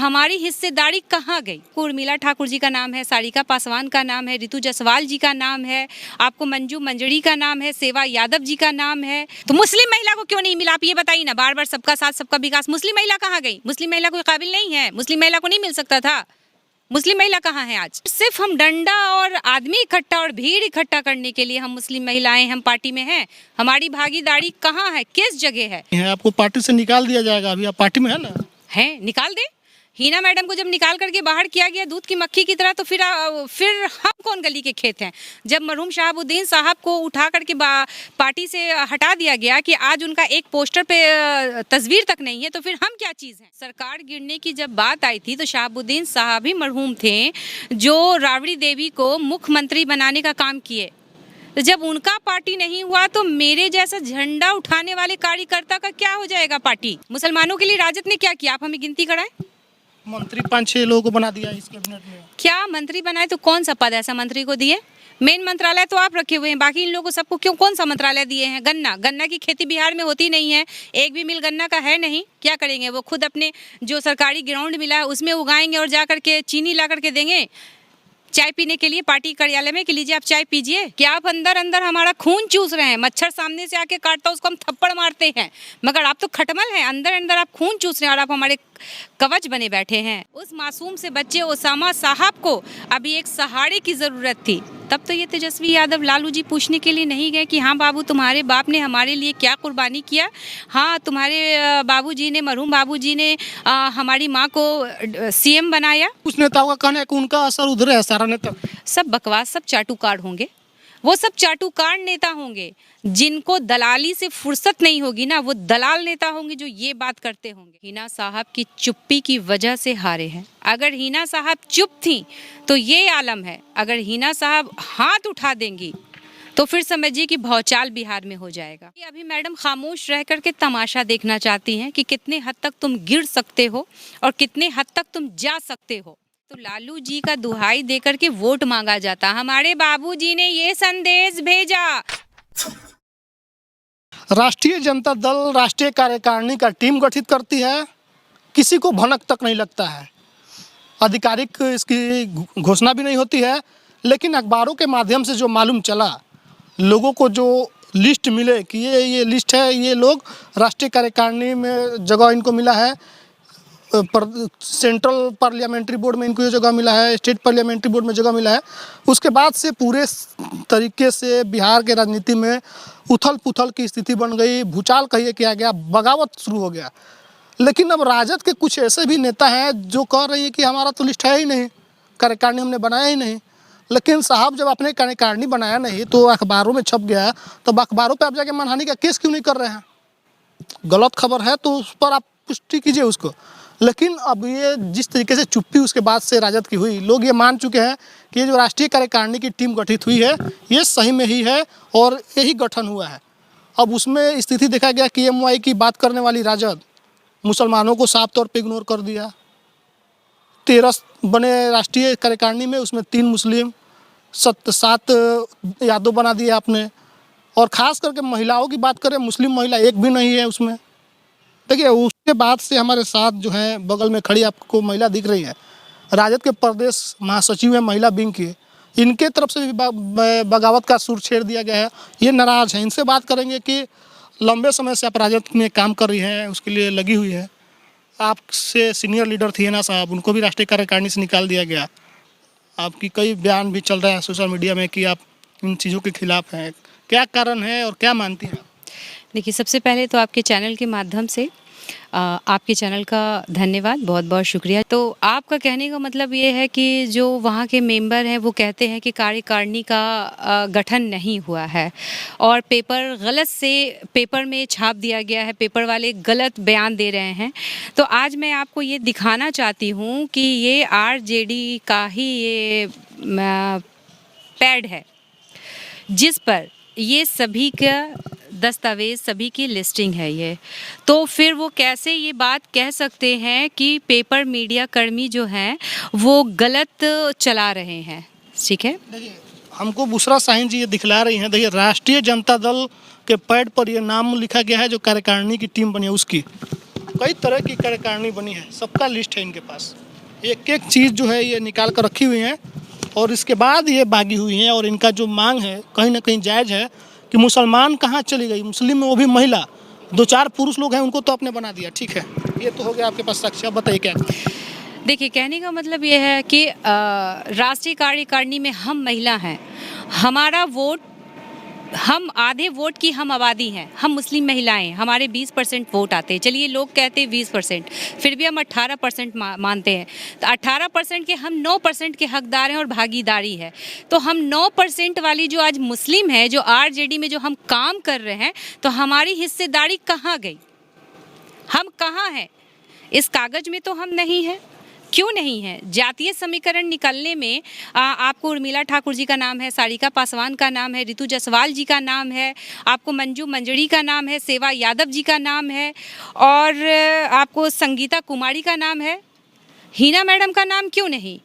हमारी हिस्सेदारी कहाँ गई? उर्मिला ठाकुर जी का नाम है, सारिका पासवान का नाम है, रितु जायसवाल जी का नाम है, आपको मंजू मंजरी का नाम है, सेवा यादव जी का नाम है। तो मुस्लिम महिला को क्यों नहीं मिला? आप ये बताइए ना। बार बार सबका साथ सबका विकास, मुस्लिम महिला कहाँ गई? मुस्लिम महिला कोई काबिल नहीं है? मुस्लिम महिला को नहीं मिल सकता था? मुस्लिम महिला कहाँ है आज? सिर्फ हम डंडा और आदमी इकट्ठा और भीड़ इकट्ठा करने के लिए हम मुस्लिम महिलाएं हम पार्टी में हैं। हमारी भागीदारी कहाँ है? किस जगह है? आपको पार्टी से निकाल दिया जाएगा। अभी आप पार्टी में है ना? है, निकाल दे। हीना मैडम को जब निकाल करके बाहर किया गया दूध की मक्खी की तरह, तो फिर हम कौन गली के खेत हैं? जब मरहूम शहाबुद्दीन साहब को उठा करके पार्टी से हटा दिया गया कि आज उनका एक पोस्टर पे तस्वीर तक नहीं है, तो फिर हम क्या चीज़ हैं? सरकार गिरने की जब बात आई थी तो शहाबुद्दीन साहब ही मरहूम थे जो राबड़ी देवी को मुख्यमंत्री बनाने का काम किए। तो जब उनका पार्टी नहीं हुआ तो मेरे जैसा झंडा उठाने वाले कार्यकर्ता का क्या हो जाएगा पार्टी? मुसलमानों के लिए राजद ने क्या किया? आप हमें गिनती कराएं। मंत्री 5-6 लोगों को बना दिया इस कैबिनेट में। क्या मंत्री बनाए? तो कौन सा पद ऐसा मंत्री को दिए? मेन मंत्रालय तो आप रखे हुए हैं, बाकी इन लोगों को सबको क्यों कौन सा मंत्रालय दिए हैं? गन्ना की खेती बिहार में होती नहीं है, एक भी मिल गन्ना का है नहीं। क्या करेंगे? वो खुद अपने जो सरकारी ग्राउंड मिला है उसमें उगाएंगे और जा करके चीनी ला करके देंगे चाय पीने के लिए पार्टी कार्यालय में कि लीजिए आप चाय पीजिए। क्या आप अंदर अंदर हमारा खून चूस रहे हैं? मच्छर सामने से आके काटता उसको हम थप्पड़ मारते हैं, मगर आप तो खटमल हैं। अंदर अंदर आप खून चूस रहे हैं और आप हमारे कवच बने बैठे हैं। उस मासूम से बच्चे ओसामा साहब को अभी एक सहारे की जरूरत थी, तब तो ये तेजस्वी यादव लालू जी पूछने के लिए नहीं गए कि हाँ बाबू तुम्हारे बाप ने हमारे लिए क्या कुर्बानी किया, हाँ तुम्हारे बाबूजी ने, मरहूम बाबूजी ने हमारी माँ को सीएम बनाया। कुछ नेताओं का कहना है कि उनका असर उधर है, सारा नेता सब बकवास, सब चाटुकार होंगे। वो सब चाटुकार नेता होंगे जिनको दलाली से फुर्सत नहीं होगी ना, वो दलाल नेता होंगे जो ये बात करते होंगे। हिना साहब की चुप्पी की वजह से हारे हैं। अगर हिना साहब चुप थी तो ये आलम है, अगर हिना साहब हाथ उठा देंगी तो फिर समझिए कि भौचाल बिहार में हो जाएगा। अभी मैडम खामोश रह करके तमाशा देखना चाहती हैं कि कितने हद तक तुम गिर सकते हो और कितने हद तक तुम जा सकते हो। तो लालू जी का दुहाई देकर के वोट मांगा जाता, हमारे बाबूजी ने ये संदेश भेजा। राष्ट्रीय जनता दल राष्ट्रीय कार्यकारिणी का टीम गठित करती है, किसी को भनक तक नहीं लगता है। आधिकारिक इसकी घोषणा भी नहीं होती है, लेकिन अखबारों के माध्यम से जो मालूम चला, लोगों को जो लिस्ट मिले कि ये लिस्ट है, ये लोग राष्ट्रीय कार्यकारिणी में जगह इनको मिला है, सेंट्रल पार्लियामेंट्री बोर्ड में इनको ये जगह मिला है, स्टेट पार्लियामेंट्री बोर्ड में जगह मिला है। उसके बाद से पूरे तरीके से बिहार के राजनीति में उथल पुथल की स्थिति बन गई, भूचाल कहिए किया गया, बगावत शुरू हो गया। लेकिन अब राजद के कुछ ऐसे भी नेता हैं जो कह रही हैं कि हमारा तो लिस्ट है ही नहीं, कार्यकारिणी हमने बनाया ही नहीं। लेकिन साहब जब आपने कार्यकारिणी बनाया नहीं तो अखबारों में छप गया, तब अखबारों पर आप जाके मानहानि का केस क्यों नहीं कर रहे हैं? गलत खबर है तो उस पर आप पुष्टि कीजिए उसको। लेकिन अब ये जिस तरीके से चुप्पी उसके बाद से राजद की हुई, लोग ये मान चुके हैं कि ये जो राष्ट्रीय कार्यकारिणी की टीम गठित हुई है ये सही में ही है और यही गठन हुआ है। अब उसमें स्थिति देखा गया कि एमवाई की बात करने वाली राजद मुसलमानों को साफ तौर पे इग्नोर कर दिया। 13 बने राष्ट्रीय कार्यकारिणी में, उसमें 3 मुस्लिम 7 यादव बना दिए आपने। और ख़ास करके महिलाओं की बात करें, मुस्लिम महिला एक भी नहीं है उसमें। देखिए उसके बाद से हमारे साथ जो है बगल में खड़ी आपको महिला दिख रही है, राजद के प्रदेश महासचिव है महिला विंग की, इनके तरफ से भी बगावत का सुर छेड़ दिया गया है। ये नाराज़ हैं, इनसे बात करेंगे कि लंबे समय से आप राजद में काम कर रही हैं, उसके लिए लगी हुई है। आपसे सीनियर लीडर थी ना साहब, उनको भी राष्ट्रीय कार्यकारिणी से निकाल दिया गया। आपकी कई बयान भी चल रहे हैं सोशल मीडिया में कि आप इन चीज़ों के खिलाफ हैं। क्या कारण है और क्या मानती हैं? देखिए, सबसे पहले तो आपके चैनल के माध्यम से आपके चैनल का धन्यवाद, बहुत बहुत शुक्रिया। तो आपका कहने का मतलब ये है कि जो वहाँ के मेंबर हैं वो कहते हैं कि कार्यकारिणी का गठन नहीं हुआ है और पेपर गलत से पेपर में छाप दिया गया है, पेपर वाले गलत बयान दे रहे हैं। तो आज मैं आपको ये दिखाना चाहती हूँ कि ये आरजेडी का ही ये पैड है जिस पर ये सभी का दस्तावेज, सभी की लिस्टिंग है ये। तो फिर वो कैसे ये बात कह सकते हैं कि पेपर मीडिया कर्मी जो हैं वो गलत चला रहे हैं? ठीक है, देखिए हमको बुशरा शाहीन जी ये दिखला रही हैं। देखिए राष्ट्रीय जनता दल के पैड पर ये नाम लिखा गया है जो कार्यकारिणी की टीम बनी है उसकी। कई तरह की कार्यकारिणी बनी है, सबका लिस्ट है इनके पास। एक एक चीज़ जो है ये निकाल कर रखी हुई है और इसके बाद ये बागी हुई हैं। और इनका जो मांग है कहीं ना कहीं जायज़ है कि मुसलमान कहाँ चली गई, मुस्लिम में वो भी महिला, 2-4 पुरुष लोग हैं उनको तो आपने बना दिया, ठीक है, ये तो हो गया आपके पास साक्ष्य। अब बताइए क्या। देखिए, कहने का मतलब ये है कि राष्ट्रीय कार्यकारिणी में हम महिला हैं, हमारा वोट, हम आधे वोट की हम आबादी हैं, हम मुस्लिम महिलाएं, हमारे 20% वोट आते हैं। चलिए लोग कहते हैं 20%, फिर भी हम 18% मानते हैं, तो 18% के हम 9% के हकदार हैं और भागीदारी है। तो हम 9% वाली जो आज मुस्लिम है, जो आरजेडी में जो हम काम कर रहे हैं, तो हमारी हिस्सेदारी कहाँ गई, हम कहाँ हैं? इस कागज में तो हम नहीं हैं। क्यों नहीं है? जातीय समीकरण निकलने में आपको उर्मिला ठाकुर जी का नाम है, सारिका पासवान का नाम है, रितु जायसवाल जी का नाम है, आपको मंजू मंजरी का नाम है, सेवा यादव जी का नाम है, और आपको संगीता कुमारी का नाम है। हिना मैडम का नाम क्यों नहीं?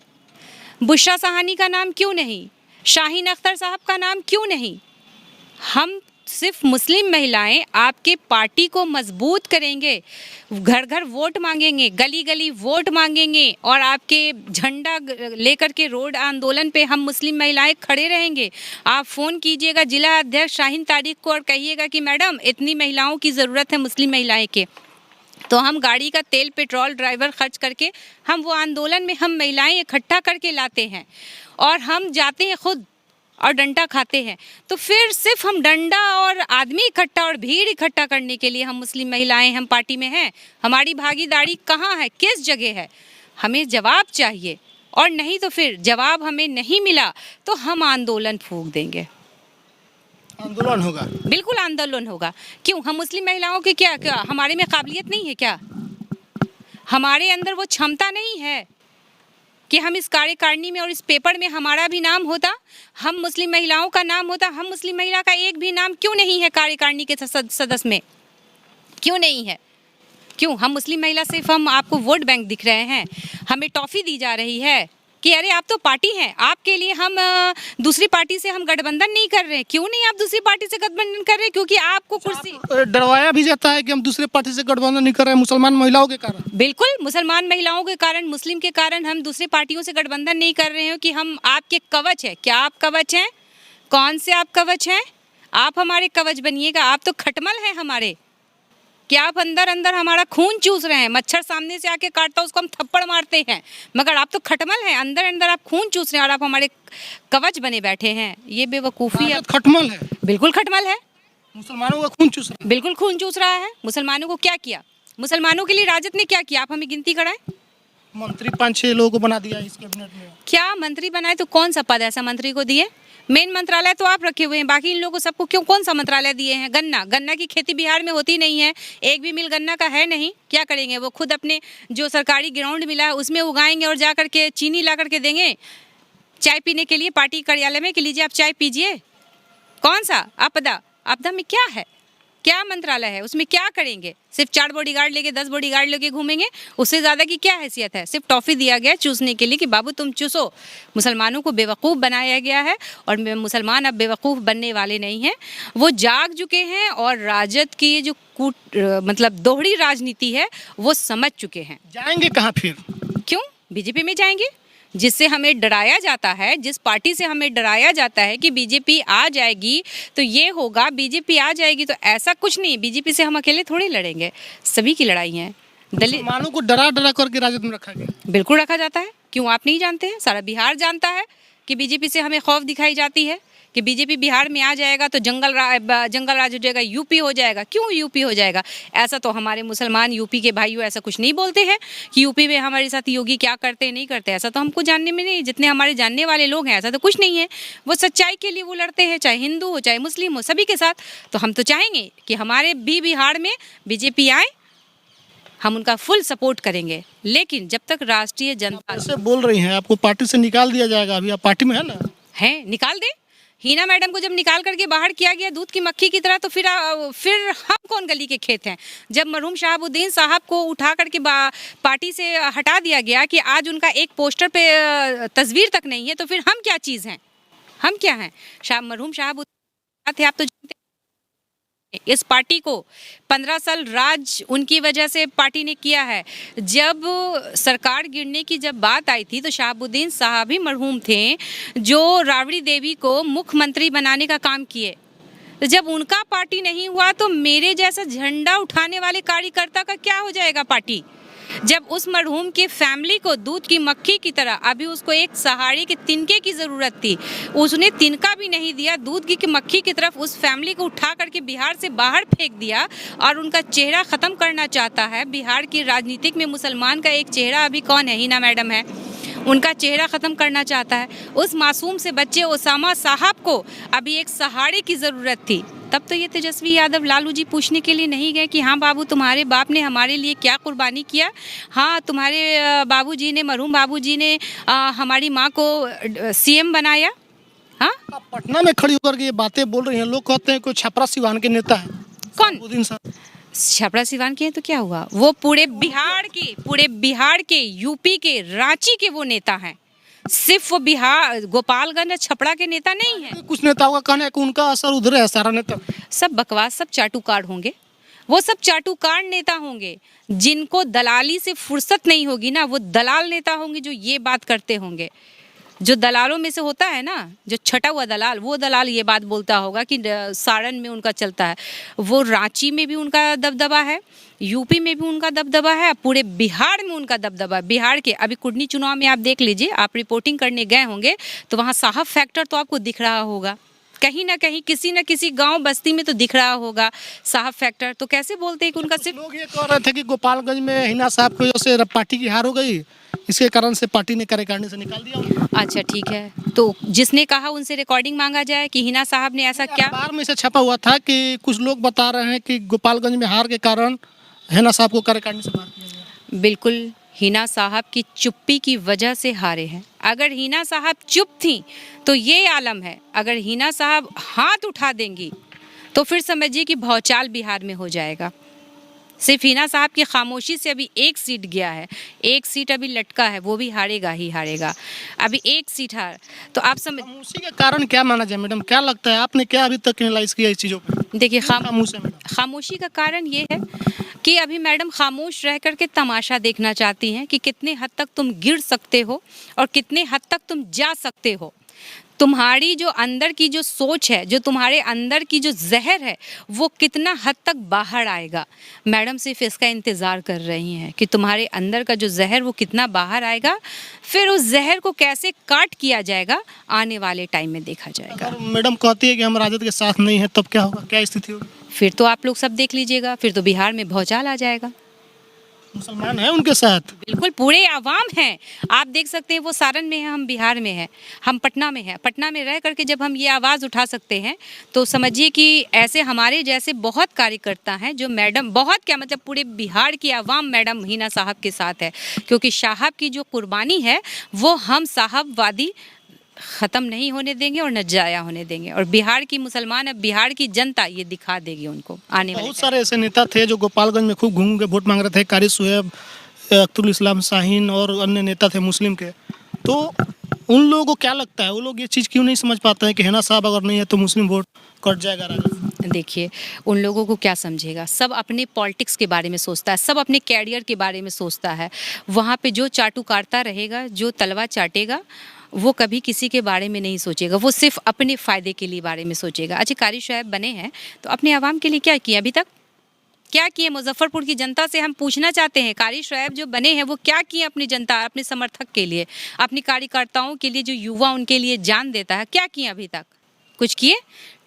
बुशरा साहनी का नाम क्यों नहीं? शाहीन अख्तर साहब का नाम क्यों नहीं? हम सिर्फ मुस्लिम महिलाएं आपके पार्टी को मजबूत करेंगे, घर घर वोट मांगेंगे, गली गली वोट मांगेंगे, और आपके झंडा लेकर के रोड आंदोलन पे हम मुस्लिम महिलाएं खड़े रहेंगे। आप फ़ोन कीजिएगा जिला अध्यक्ष शाहीन तारिक को और कहिएगा कि मैडम इतनी महिलाओं की ज़रूरत है मुस्लिम महिलाएं के, तो हम गाड़ी का तेल पेट्रोल ड्राइवर खर्च करके हम वो आंदोलन में हम महिलाएं इकट्ठा करके लाते हैं, और हम जाते हैं खुद और डंडा खाते हैं। तो फिर सिर्फ हम डंडा और आदमी इकट्ठा और भीड़ इकट्ठा करने के लिए हम मुस्लिम महिलाएं हम पार्टी में हैं? हमारी भागीदारी कहाँ है, किस जगह है? हमें जवाब चाहिए, और नहीं तो फिर जवाब हमें नहीं मिला तो हम आंदोलन फूंक देंगे। आंदोलन होगा? बिल्कुल आंदोलन होगा। क्यों? हम मुस्लिम महिलाओं के क्या क्या हमारे में काबिलियत नहीं है क्या? हमारे अंदर वो क्षमता नहीं है कि हम इस कार्यकारिणी में और इस पेपर में हमारा भी नाम होता, हम मुस्लिम महिलाओं का नाम होता? हम मुस्लिम महिला का एक भी नाम क्यों नहीं है कार्यकारिणी के सदस्य में? क्यों नहीं है? क्यों? हम मुस्लिम महिला सिर्फ हम आपको वोट बैंक दिख रहे हैं, हमें टॉफी दी जा रही है कि अरे आप तो पार्टी हैं, आपके लिए हम दूसरी पार्टी से हम गठबंधन नहीं कर रहे हैं। क्यों नहीं आप दूसरी पार्टी से गठबंधन कर रहे हैं? क्योंकि आपको कुर्सी डरवाया भी जाता है कि हम दूसरे पार्टी से गठबंधन नहीं कर रहे हैं मुसलमान महिलाओं के कारण। बिल्कुल, मुसलमान महिलाओं के कारण, मुस्लिम के कारण हम दूसरी पार्टियों से गठबंधन नहीं कर रहे हैं कि हम आपके कवच है। क्या आप कवच हैं? कौन से आप कवच हैं? आप हमारे कवच बनिएगा। आप तो खटमल हैं हमारे। क्या आप अंदर अंदर हमारा खून चूस रहे हैं? मच्छर सामने से आके काटता है उसको हम थप्पड़ मारते हैं, मगर आप तो खटमल हैं, अंदर अंदर आप खून चूस रहे हैं और आप हमारे कवच बने बैठे हैं। ये बेवकूफ़ी है। खटमल है? बिल्कुल खटमल है। मुसलमानों का खून चूस रहा है? बिल्कुल खून चूस रहा है। मुसलमानों को क्या किया? मुसलमानों के लिए राजद ने क्या किया? आप हमें गिनती कराएं। मंत्री 5-6 लोगों को बना दिया इस कैबिनेट में। क्या मंत्री बनाए? तो कौन सा पद ऐसा मंत्री को दिए? मेन मंत्रालय तो आप रखे हुए हैं, बाकी इन लोगों को सबको क्यों कौन सा मंत्रालय दिए हैं? गन्ना की खेती बिहार में होती नहीं है, एक भी मिल गन्ना का है नहीं। क्या करेंगे? वो खुद अपने जो सरकारी ग्राउंड मिला है उसमें उगाएंगे और जा करके चीनी ला करके देंगे चाय पीने के लिए पार्टी कार्यालय में कि लीजिए आप चाय पीजिए। कौन सा आपदा में क्या है? क्या मंत्रालय है? उसमें क्या करेंगे? सिर्फ 4 बॉडीगार्ड लेके 10 बॉडीगार्ड लेके घूमेंगे? उससे ज़्यादा की क्या हैसियत है? सिर्फ टॉफ़ी दिया गया चूसने के लिए कि बाबू तुम चूसो। मुसलमानों को बेवकूफ़ बनाया गया है, और मुसलमान अब बेवकूफ़ बनने वाले नहीं हैं। वो जाग चुके हैं और राजद की जो मतलब दोहरी राजनीति है वो समझ चुके हैं। जाएंगे कहाँ फिर? क्यों? बीजेपी में जाएंगे, जिससे हमें डराया जाता है, जिस पार्टी से हमें डराया जाता है कि बीजेपी आ जाएगी तो ये होगा, बीजेपी आ जाएगी तो ऐसा कुछ नहीं। बीजेपी से हम अकेले थोड़ी लड़ेंगे, सभी की लड़ाई है। दलित मुसलमानों को डरा डरा करके राजद में रखा गया। बिल्कुल रखा जाता है। क्यों आप नहीं जानते हैं? सारा बिहार जानता है कि बीजेपी से हमें खौफ दिखाई जाती है कि बीजेपी बिहार में आ जाएगा तो जंगल राज हो जाएगा, यूपी हो जाएगा। क्यों यूपी हो जाएगा? ऐसा तो हमारे मुसलमान यूपी के भाइयों ऐसा कुछ नहीं बोलते हैं कि यूपी में हमारे साथ योगी क्या करते हैं नहीं करते। ऐसा तो हमको जानने में नहीं, जितने हमारे जानने वाले लोग हैं ऐसा तो कुछ नहीं है। वो सच्चाई के लिए वो लड़ते हैं, चाहे हिंदू हो चाहे मुस्लिम हो, सभी के साथ। तो हम तो चाहेंगे कि हमारे भी बिहार में बीजेपी आए, हम उनका फुल सपोर्ट करेंगे। लेकिन जब तक राष्ट्रीय जनता ऐसे बोल रही हैं आपको पार्टी से निकाल दिया जाएगा, अभी आप पार्टी में है ना? है, निकाल दे। हिना मैडम को जब निकाल करके बाहर किया गया दूध की मक्खी की तरह, तो फिर हम कौन गली के खेत हैं? जब मरहूम शहाबुद्दीन साहब को उठा करके पार्टी से हटा दिया गया कि आज उनका एक पोस्टर पे तस्वीर तक नहीं है, तो फिर हम क्या चीज़ हैं? हम क्या हैं? मरहूम शहाबुद्दीन थे, आप तो जानते हैं। इस पार्टी को 15 साल राज उनकी वजह से पार्टी ने किया है। जब सरकार गिरने की जब बात आई थी तो शहाबुद्दीन साहब ही मरहूम थे जो राबड़ी देवी को मुख्यमंत्री बनाने का काम किए। तो जब उनका पार्टी नहीं हुआ तो मेरे जैसा झंडा उठाने वाले कार्यकर्ता का क्या हो जाएगा पार्टी। जब उस मरहूम की फैमिली को दूध की मक्खी की तरह अभी उसको एक सहारे के तिनके की ज़रूरत थी, उसने तिनका भी नहीं दिया, दूध की मक्खी की तरफ उस फैमिली को उठा करके बिहार से बाहर फेंक दिया और उनका चेहरा ख़त्म करना चाहता है। बिहार की राजनीतिक में मुसलमान का एक चेहरा अभी कौन है, हिना मैडम है, उनका चेहरा ख़त्म करना चाहता है। उस मासूम से बच्चे ओसामा साहब को अभी एक सहारे की ज़रूरत थी। तब तो ये तेजस्वी यादव लालू जी पूछने के लिए नहीं गए कि हाँ बाबू तुम्हारे बाप ने हमारे लिए क्या कुर्बानी किया, हाँ तुम्हारे बाबूजी ने, मरहूम बाबूजी ने हमारी माँ को सीएम बनाया। हाँ, आप पटना में खड़ी होकर के ये बातें बोल रही हैं, लोग कहते हैं कोई छपरा सिवान के नेता है। कौन? शहाबुद्दीन साहब छपरा सिवान के हैं तो क्या हुआ, वो पूरे बिहार के यूपी के रांची के वो नेता हैं। सिर्फ वो बिहार गोपालगंज छपरा के नेता नहीं है। कुछ नेताओं का कहना है कि उनका असर उधर है, सारा नेता सब बकवास, सब चाटुकार होंगे, वो सब चाटुकार नेता होंगे जिनको दलाली से फुर्सत नहीं होगी ना, वो दलाल नेता होंगे जो ये बात करते होंगे। जो दलालों में से होता है ना, जो छटा हुआ दलाल, वो दलाल ये बात बोलता होगा कि सारण में उनका चलता है, वो रांची में भी उनका दबदबा है, यूपी में भी उनका दबदबा है, पूरे बिहार में उनका दबदबा। बिहार के अभी कुडनी चुनाव में आप देख लीजिए, आप रिपोर्टिंग करने गए होंगे तो वहाँ साहब फैक्टर तो आपको दिख रहा होगा, कहीं ना कहीं किसी न किसी गांव बस्ती में तो दिख रहा होगा साहब फैक्टर। तो कैसे बोलते हैं कि उनका सिर्फ, लोग ये कह रहे थे कि गोपालगंज में हिना साहब की वजह से पार्टी की हार हो गई, इसके कारण से पार्टी ने कार्यकारिणी से निकाल दिया। अच्छा ठीक है, तो जिसने कहा उनसे रिकॉर्डिंग मांगा जाए कि हिना साहब ने ऐसा क्या। अखबार में से छपा हुआ था कि कुछ लोग बता रहे हैं कि गोपालगंज में हार के कारण हिना साहब को कार्यकारिणी से बाहर किया गया। बिल्कुल, हिना साहब की चुप्पी की वजह से हारे हैं। अगर हिना साहब चुप थी तो ये आलम है, अगर हिना साहब हाथ उठा देंगी तो फिर समझिए कि भौचाल बिहार में हो जाएगा। सिर्फ हिना साहब की खामोशी से अभी एक सीट गया है, एक सीट अभी लटका है, वो भी हारेगा ही हारेगा। अभी एक सीट हार, तो आप समझ, खामोशी का कारण क्या माना जाए मैडम, क्या लगता है, आपने क्या अभी तक एनालाइज किया इस चीज़ों पर? देखिए खामोशी का कारण ये है कि अभी मैडम खामोश रह करके तमाशा देखना चाहती हैं कि कितने हद तक तुम गिर सकते हो और कितने हद तक तुम जा सकते हो। तुम्हारी जो अंदर की जो सोच है, जो तुम्हारे अंदर की जो जहर है, वो कितना हद तक बाहर आएगा। मैडम सिर्फ इसका इंतज़ार कर रही हैं कि तुम्हारे अंदर का जो जहर वो कितना बाहर आएगा, फिर उस जहर को कैसे काट किया जाएगा आने वाले टाइम में देखा जाएगा। अगर मैडम कहती है कि हम राजद के साथ नहीं है तब क्या होगा, क्या स्थिति होगी? फिर तो आप लोग सब देख लीजिएगा, फिर तो बिहार में भौचाल आ जाएगा। मुसलमान है उनके साथ, बिल्कुल पूरे आवाम हैं, आप देख सकते हैं। वो सारण में है, हम बिहार में हैं, हम पटना में हैं। पटना में रह करके जब हम ये आवाज़ उठा सकते हैं तो समझिए कि ऐसे हमारे जैसे बहुत कार्यकर्ता हैं जो मैडम, बहुत क्या मतलब पूरे बिहार की आवाम मैडम हिना साहब के साथ है, क्योंकि साहब की जो कुर्बानी है वो हम साहबवादी ख़त्म नहीं होने देंगे और न जाया होने देंगे। और बिहार की मुसलमान, अब बिहार की जनता ये दिखा देगी उनको आने वाले। बहुत सारे ऐसे नेता थे जो गोपालगंज में खूब घूम के वोट मांग रहे थे, कारी सुहेब, अख्तरुल इस्लाम शाहीन और अन्य नेता थे मुस्लिम के। तो उन लोगों को क्या लगता है, वो लोग ये चीज़ क्यों नहीं समझ पाते हैं कि हिना साहब अगर नहीं है तो मुस्लिम वोट कट जाएगा राजद? देखिए, उन लोगों को क्या समझेगा, सब अपने पॉलिटिक्स के बारे में सोचता है, सब अपने कैरियर के बारे में सोचता है। वहाँ पे जो चाटुकारता रहेगा, जो तलवा चाटेगा, वो कभी किसी के बारे में नहीं सोचेगा, वो सिर्फ अपने फ़ायदे के लिए बारे में सोचेगा। अच्छा, कारी शोएब बने हैं तो अपने आवाम के लिए क्या किए अभी तक, क्या किए? मुजफ्फरपुर की जनता से हम पूछना चाहते हैं, कारी शोएब जो बने हैं वो क्या किए अपनी जनता, अपने समर्थक के लिए, अपने कार्यकर्ताओं के लिए, जो युवा उनके लिए जान देता है, क्या किए अभी तक? कुछ किए?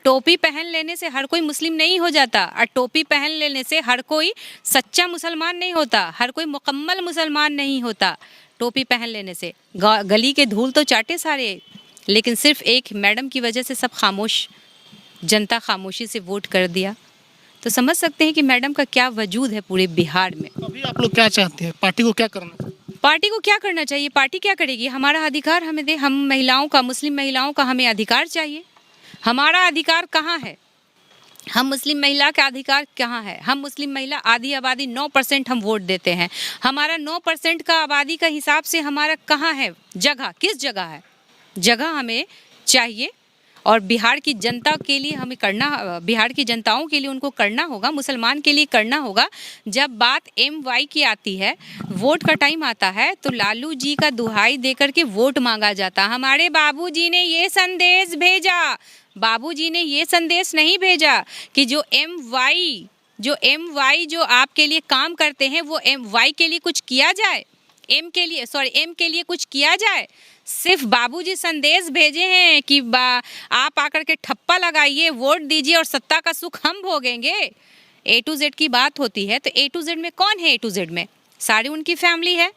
टोपी पहन लेने से हर कोई मुस्लिम नहीं हो जाता, और टोपी पहन लेने से हर कोई सच्चा मुसलमान नहीं होता, हर कोई मुकम्मल मुसलमान नहीं होता। टोपी पहन लेने से गली के धूल तो चाटे सारे, लेकिन सिर्फ एक मैडम की वजह से सब खामोश, जनता खामोशी से वोट कर दिया। तो समझ सकते हैं कि मैडम का क्या वजूद है पूरे बिहार में। अभी आप लोग क्या चाहते हैं, पार्टी को क्या करना चाहिए? पार्टी को क्या करना चाहिए? पार्टी क्या करेगी? हमारा अधिकार हमें दे, हम महिलाओं का, मुस्लिम महिलाओं का हमें अधिकार चाहिए। हमारा अधिकार कहाँ है? हम मुस्लिम महिला का अधिकार कहाँ है? हम मुस्लिम महिला आधी आबादी 9% हम वोट देते हैं। हमारा 9% का आबादी का हिसाब से हमारा कहाँ है जगह? किस जगह है जगह? हमें चाहिए। और बिहार की जनता के लिए हमें करना, बिहार की जनताओं के लिए उनको करना होगा, मुसलमान के लिए करना होगा। जब बात MY की आती है, वोट का टाइम आता है, तो लालू जी का दुहाई देकर के वोट मांगा जाता। हमारे बाबूजी ने ये संदेश भेजा, बाबूजी ने ये संदेश नहीं भेजा कि जो MY जो आपके लिए काम करते हैं वो MY के लिए कुछ किया जाए, M के लिए कुछ किया जाए। सिर्फ बाबूजी संदेश भेजे हैं कि आप आकर के ठप्पा लगाइए, वोट दीजिए और सत्ता का सुख हम भोगेंगे। A to Z की बात होती है तो A to Z में कौन है? A to Z में सारी उनकी फैमिली है,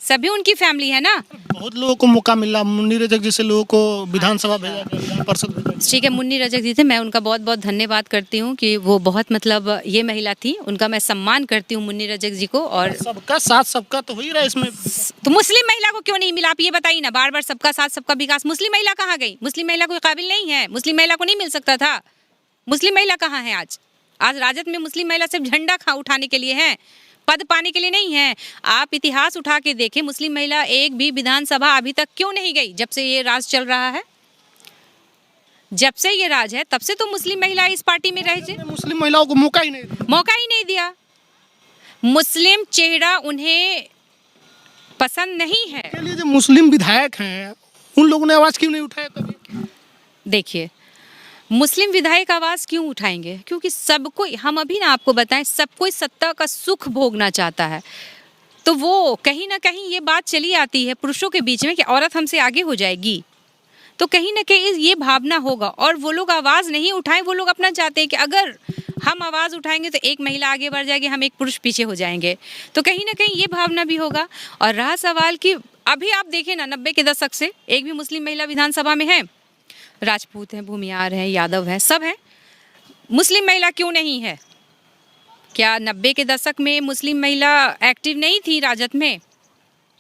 सभी उनकी फैमिली है ना। बहुत लोगों को मौका मिला, मुन्नी रजक जैसे लोगों को विधानसभा भेजा गया, विधान परिषद भेजा गया। ठीक है, मुन्नी रजक जी थे, मैं उनका बहुत बहुत धन्यवाद करती हूँ कि वो बहुत मतलब ये महिला थी, उनका मैं सम्मान करती हूँ मुन्नी रजक जी को। और सबका साथ सबका तो हो ही रहा है इसमें। तो मुस्लिम महिला को क्यों नहीं मिला? आप ये बताइए ना, बार बार सबका साथ सबका विकास, मुस्लिम महिला कहाँ गई? मुस्लिम महिला कोई काबिल नहीं है? मुस्लिम महिला को नहीं मिल सकता था? मुस्लिम महिला कहाँ है आज? आज राजद में मुस्लिम महिला सिर्फ झंडा उठाने के लिए है, पद पाने के लिए नहीं है। आप इतिहास उठा के देखें, मुस्लिम महिला एक भी विधानसभा अभी तक क्यों नहीं गई? जब से ये राज चल रहा है, जब से ये राज है, तब से तो मुस्लिम महिला इस पार्टी में रहे। मुस्लिम महिलाओं को मौका ही नहीं दिया। मुस्लिम चेहरा उन्हें पसंद नहीं है। के लिए जो मुस्लिम विधायक हैं उन लोगों ने आवाज क्यों नहीं उठाया कभी? देखिए, मुस्लिम विधायक आवाज़ क्यों उठाएंगे? क्योंकि सबको, हम अभी ना आपको बताएं, सब कोई सत्ता का सुख भोगना चाहता है। तो वो कहीं ना कहीं ये बात चली आती है पुरुषों के बीच में कि औरत हमसे आगे हो जाएगी, तो कहीं ना कहीं ये भावना होगा और वो लोग आवाज़ नहीं उठाएं। वो लोग अपना चाहते हैं कि अगर हम आवाज़ उठाएंगे तो एक महिला आगे बढ़ जाएगी, हम एक पुरुष पीछे हो जाएंगे, तो कहीं ना कहीं ये भावना भी होगा। और रहा सवाल कि अभी आप देखें ना, 90 के दशक से एक भी मुस्लिम महिला विधानसभा में है। राजपूत हैं, भूमियार हैं, यादव हैं, सब हैं। मुस्लिम महिला क्यों नहीं है? क्या 90 के दशक में मुस्लिम महिला एक्टिव नहीं थी राजद में?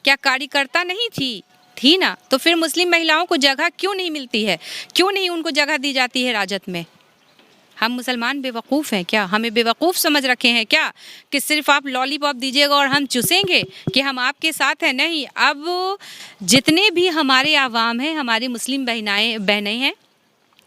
क्या कार्यकर्ता नहीं थी? थी ना। तो फिर मुस्लिम महिलाओं को जगह क्यों नहीं मिलती है? क्यों नहीं उनको जगह दी जाती है राजद में? हम मुसलमान बेवकूफ़ हैं क्या? हमें बेवकूफ़ समझ रखे हैं क्या कि सिर्फ आप लॉलीपॉप दीजिएगा और हम चूसेंगे कि हम आपके साथ हैं? नहीं। अब जितने भी हमारे आवाम हैं, हमारी मुस्लिम बहनें हैं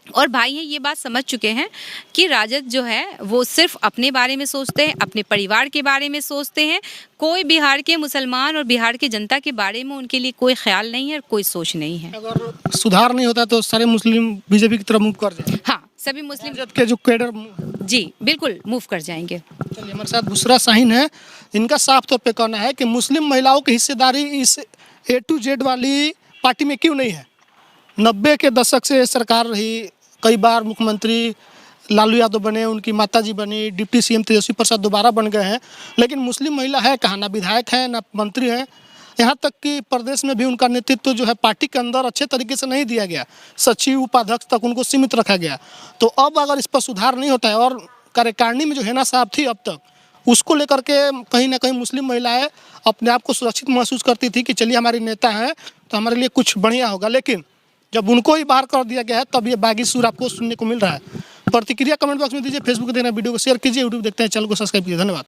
और भाई हैं, ये बात समझ चुके हैं कि राजद जो है वो सिर्फ अपने बारे में सोचते हैं, अपने परिवार के बारे में सोचते हैं। कोई बिहार के मुसलमान और बिहार की जनता के बारे में उनके लिए कोई ख्याल नहीं है और कोई सोच नहीं है। अगर सुधार नहीं होता तो सारे मुस्लिम बीजेपी की तरफ मूव कर जाएंगे। हाँ, सभी मुस्लिम के जो कैडर जी बिल्कुल मूव कर जाएंगे। चलिए, हमारे साथ बुशरा शाहीन है। इनका साफ तौर पे कहना है कि मुस्लिम महिलाओं की हिस्सेदारी इस A to Z वाली पार्टी में क्यों नहीं है। 90 के दशक से सरकार रही, कई बार मुख्यमंत्री लालू यादव बने, उनकी माताजी बनी, डिप्टी CM तेजस्वी प्रसाद दोबारा बन गए हैं, लेकिन मुस्लिम महिला है कहाँ? ना विधायक है, ना मंत्री हैं। यहाँ तक कि प्रदेश में भी उनका नेतृत्व जो है पार्टी के अंदर अच्छे तरीके से नहीं दिया गया, सचिव उपाध्यक्ष तक उनको सीमित रखा गया। तो अब अगर इस पर सुधार नहीं होता है, और कार्यकारिणी में जो हेना साहब थी अब तक, उसको लेकर के कहीं ना कहीं मुस्लिम महिलाएं अपने आप को सुरक्षित महसूस करती थी कि चलिए हमारी नेता हैं तो हमारे लिए कुछ बढ़िया होगा। लेकिन जब उनको ही बाहर कर दिया गया है तब ये बागी सुर आपको सुनने को मिल रहा है। प्रतिक्रिया कमेंट बॉक्स में दीजिए, फेसबुक देखना वीडियो को शेयर कीजिए, यूट्यूब देखते हैं चैनल को सब्सक्राइब कीजिए। धन्यवाद।